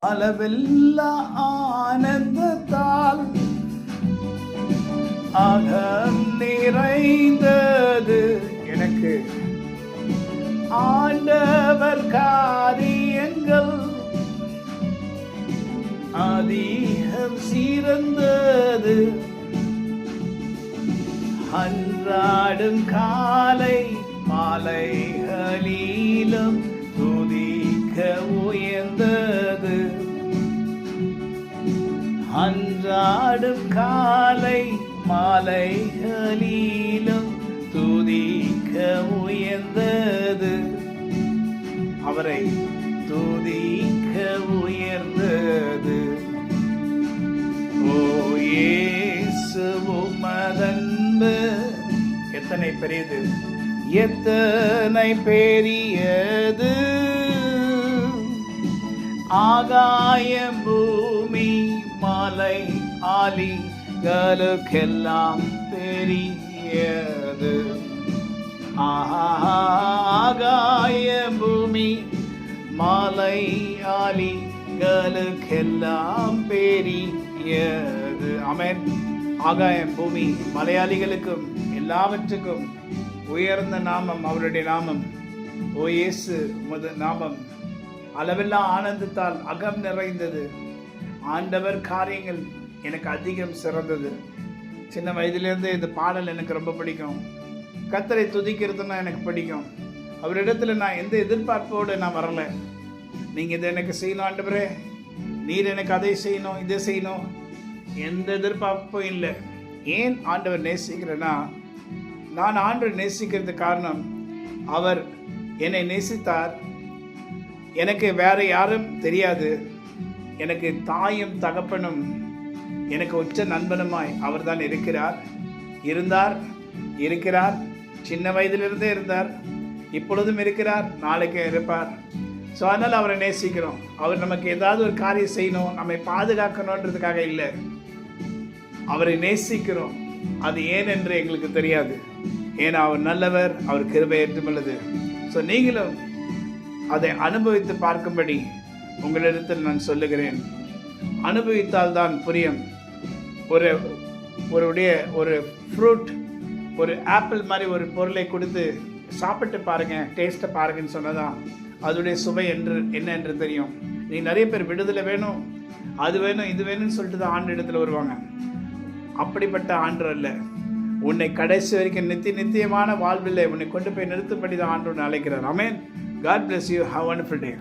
அளவில்லா ஆனந்தத்தால் அகம் நிறைந்தது எனக்கு. ஆண்டவர் காரியங்கள் அதிகம் சிறந்தது. அன்றாடும் காலை மாலைகளிலும் துதிக்க உயர்ந்தது. அன்றாடும் காலை மாலைகளிலும் துதிக்க உயர்ந்தது. அவரை துதிக்க உயர்ந்தது. ஓ இயேசு உமதன்பு எத்தனை பெரியது, எத்தனை பெரியது. ஆகாயம் பூமி மலை ஆலிகளுக்கெல்லாம் பெரியது. ஆகாயம் பூமி மலை ஆலிகளுக்கெல்லாம் பெரியது. ஆமென். ஆகாயம் பூமி மலையாளிகளுக்கும் எல்லாவற்றுக்கும் உயர்ந்த நாமம் அவருடைய நாமம். ஓ இயேசு உமது நாமம் அளவில்லா ஆனந்தத்தால் அகம் நிறைந்தது. ஆண்டவர் காரியங்கள் எனக்கு அதிகம் சிறந்தது. சின்ன வயதிலேருந்து இந்த பாடல் எனக்கு ரொம்ப பிடிக்கும். கர்த்தரை துதிக்கிறதுனா எனக்கு பிடிக்கும். அவரிடத்துல நான் எந்த எதிர்பார்ப்போடு நான் வரலை. நீங்கள் இதை எனக்கு செய்யணும் ஆண்டவரே, நீர் எனக்கு அதை செய்யணும், இதை செய்யணும், எந்த எதிர்பார்ப்பும் இல்லை. ஏன் ஆண்டவர் நேசிக்கிறேன்னா, நான் ஆண்டவர் நேசிக்கிறது காரணம், அவர் என்னை நேசித்தார். எனக்கு வேற யாரும் தெரியாது. எனக்கு தாயும் தகப்பனும் எனக்கு உச்ச நண்பனுமாய் அவர் தான் இருக்கிறார், இருந்தார், இருக்கிறார். சின்ன வயதிலிருந்தே இருந்தார், இப்பொழுதும் இருக்கிறார், நாளைக்கு இருப்பார். ஸோ அதனால் அவரை நேசிக்கிறோம். அவர் நமக்கு ஏதாவது ஒரு காரியம் செய்யணும், நம்மை பாதுகாக்கணுன்றதுக்காக இல்லை, அவரை நேசிக்கிறோம். அது ஏன் என்று எங்களுக்கு தெரியாது. ஏன்னா அவர் நல்லவர், அவர் கிருபை ஏற்றுமுள்ளது. ஸோ நீங்களும் அதை அனுபவித்து பார்க்கும்படி உங்களிடத்தில் நான் சொல்லுகிறேன். அனுபவித்தால் தான் புரியும். ஒரு ஃப்ரூட், ஒரு ஆப்பிள் மாதிரி ஒரு பொருளை கொடுத்து சாப்பிட்டு பாருங்கள், டேஸ்ட்டை பாருங்கன்னு சொன்னதான் அதோடைய சுவை என்ன என்று தெரியும். நீ நிறைய பேர் விடுதலை வேணும், அது வேணும், இது வேணும்னு சொல்லிட்டு தான் ஆண்டு இடத்துல வருவாங்க. அப்படிப்பட்ட ஆண்டு அல்ல. உன்னை கடைசி வரைக்கும் நித்தியமான வாழ்வில் உன்னை கொண்டு போய் நிறுத்தும்படி தான் ஆண்டு அழைக்கிறார். ஆமென். God bless you. Have a wonderful day.